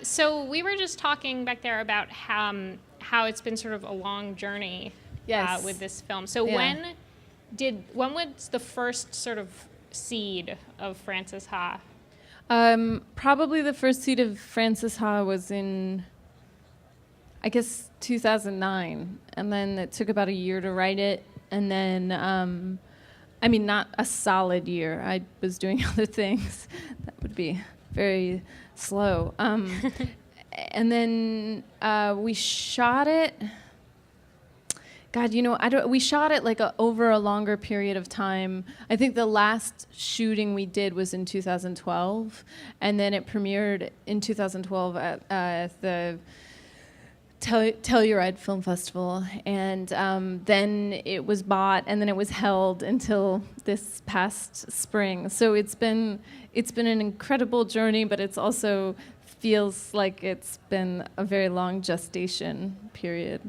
So we were just talking back there about how it's been sort of a long journey Yes. with this film. So Yeah. when was the first sort of seed of Frances Ha? Probably the first seed of Frances Ha was in, I guess, 2009. And then it took about a year to write it. And then, I mean, not a solid year. I was doing other things. That would be very slow. And then we shot it. God, we shot it like over a longer period of time. I think the last shooting we did was in 2012, and then it premiered in 2012 at the Telluride Film Festival, and then it was bought, and then it was held until this past spring. So it's been an incredible journey, but it's also feels like it's been a very long gestation period.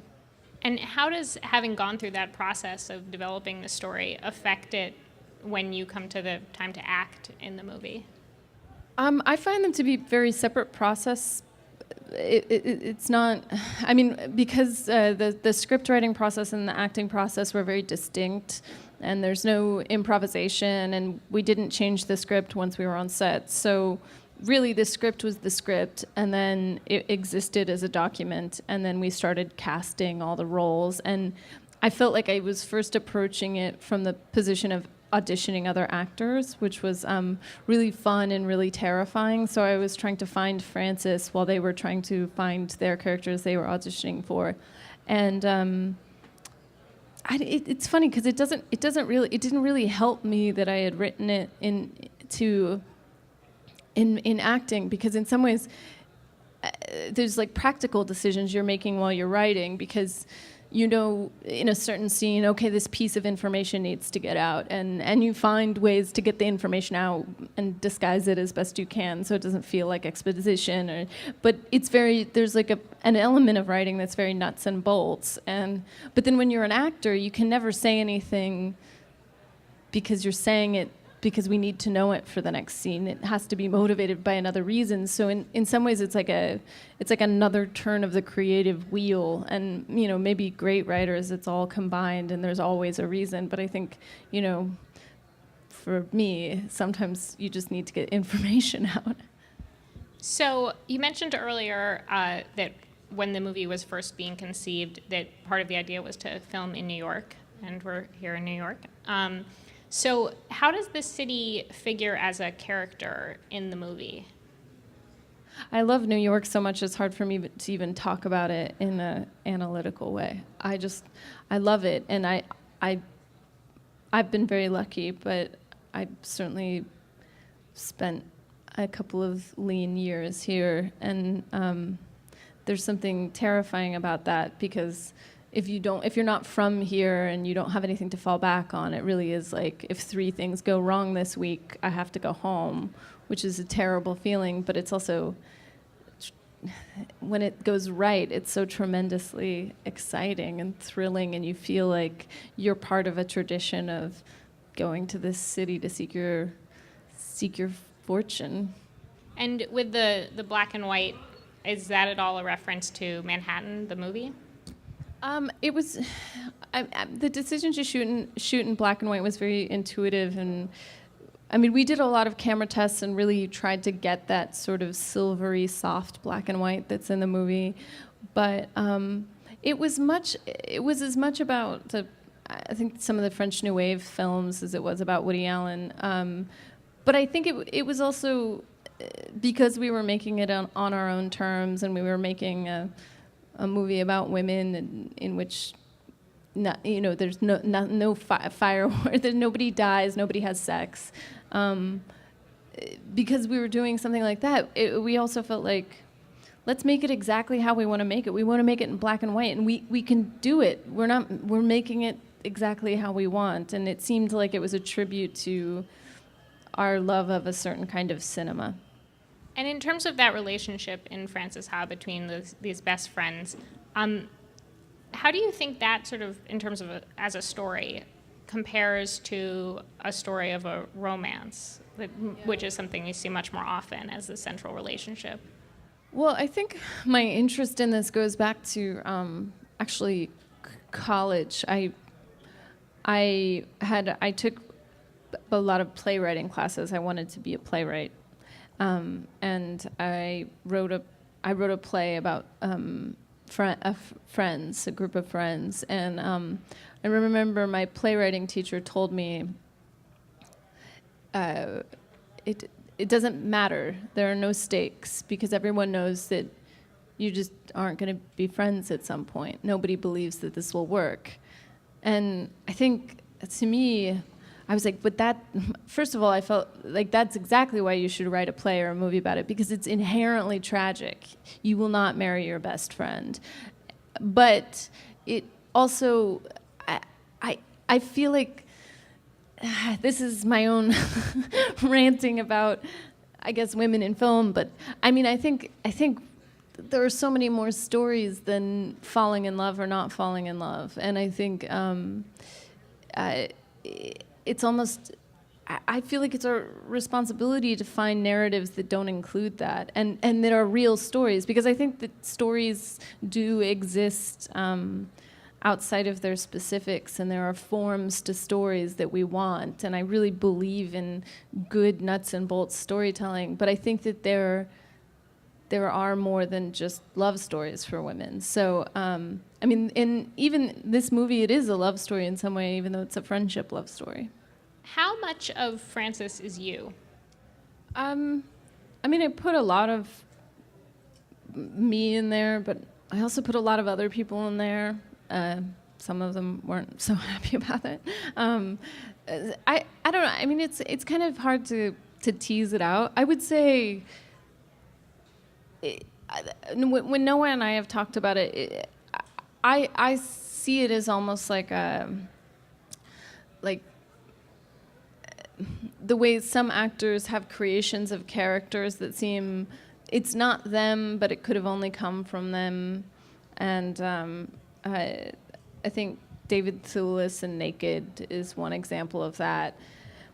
And how does having gone through that process of developing the story affect it when you come to the time to act in the movie? I find them to be very separate process. It's not, I mean, because the script writing process and the acting process were very distinct, and there's no improvisation, and we didn't change the script once we were on set. So really the script was the script, and then it existed as a document, and then we started casting all the roles. And I felt like I was first approaching it from the position of auditioning other actors, which was really fun and really terrifying. So I was trying to find Frances while they were trying to find their characters they were auditioning for. And it's funny because it didn't really help me that I had written it in acting, because in some ways there's like practical decisions you're making while you're writing, because in a certain scene, okay, this piece of information needs to get out, and you find ways to get the information out and disguise it as best you can so it doesn't feel like exposition. But there's like an element of writing that's very nuts and bolts. But then when you're an actor, you can never say anything because you're saying it because we need to know it for the next scene. It has to be motivated by another reason. So in some ways, it's like another turn of the creative wheel. And maybe great writers, it's all combined, and there's always a reason. But I think for me, sometimes you just need to get information out. So you mentioned earlier that when the movie was first being conceived, that part of the idea was to film in New York, and we're here in New York. So how does the city figure as a character in the movie? I love New York so much, it's hard for me to even talk about it in an analytical way. I love it, and I've been very lucky, but I certainly spent a couple of lean years here, and there's something terrifying about that, because if you're not from here and you don't have anything to fall back on, it really is like, if 3 things go wrong this week, I have to go home, which is a terrible feeling. But it's also, when it goes right, it's so tremendously exciting and thrilling, and you feel like you're part of a tradition of going to this city to seek your fortune. And with the black and white, is that at all a reference to Manhattan, the movie? It was the decision to shoot in black and white was very intuitive, and I mean, we did a lot of camera tests and really tried to get that sort of silvery, soft black and white that's in the movie. But it was as much about I think some of the French New Wave films as it was about Woody Allen. But I think it was also because we were making it on our own terms, and we were making a movie about women in which there's no fire war, that nobody dies, nobody has sex. Because we were doing something like that, we also felt like, let's make it exactly how we want to make it. We want to make it in black and white, and we can do it. We're making it exactly how we want, and it seemed like it was a tribute to our love of a certain kind of cinema. And in terms of that relationship in Frances Ha between these best friends, how do you think that sort of, in terms of as a story, compares to a story of a romance, which is something you see much more often as the central relationship? Well, I think my interest in this goes back to actually college. I took a lot of playwriting classes. I wanted to be a playwright, and I wrote a play about friends, a group of friends, and I remember my playwriting teacher told me, it doesn't matter. There are no stakes because everyone knows that you just aren't going to be friends at some point. Nobody believes that this will work. And I think, to me, I was like, but that, first of all, I felt like that's exactly why you should write a play or a movie about it, because it's inherently tragic. You will not marry your best friend. But it also, I feel like, this is my own ranting about, I guess, women in film, but I mean, I think there are so many more stories than falling in love or not falling in love, and I think it's almost, I feel like it's our responsibility to find narratives that don't include that, and that are real stories, because I think that stories do exist outside of their specifics, and there are forms to stories that we want, and I really believe in good nuts and bolts storytelling, but I think that there are more than just love stories for women. So, I mean, in even this movie, it is a love story in some way, even though it's a friendship love story. How much of Frances is you? I mean, I put a lot of me in there, but I also put a lot of other people in there. Some of them weren't so happy about it. I don't know. I mean, it's kind of hard to tease it out. I would say, when Noah and I have talked about it, I see it as almost like the way some actors have creations of characters that seem, it's not them, but it could have only come from them, and I think David Thewlis in Naked is one example of that,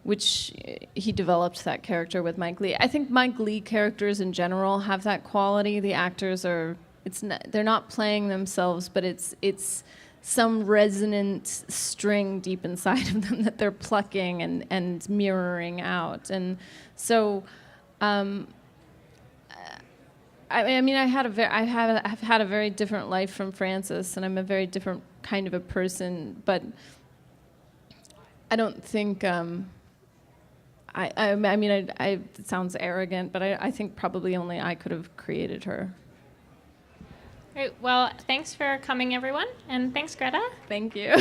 which he developed that character with Mike Leigh. I think Mike Leigh characters in general have that quality. The actors are, they're not playing themselves, but it's some resonant string deep inside of them that they're plucking and mirroring out. And so, I mean, I've had a very different life from Frances, and I'm a very different kind of a person. But I don't think. I mean, it sounds arrogant, but I think probably only I could have created her. Great. Well, thanks for coming, everyone, and thanks, Greta. Thank you.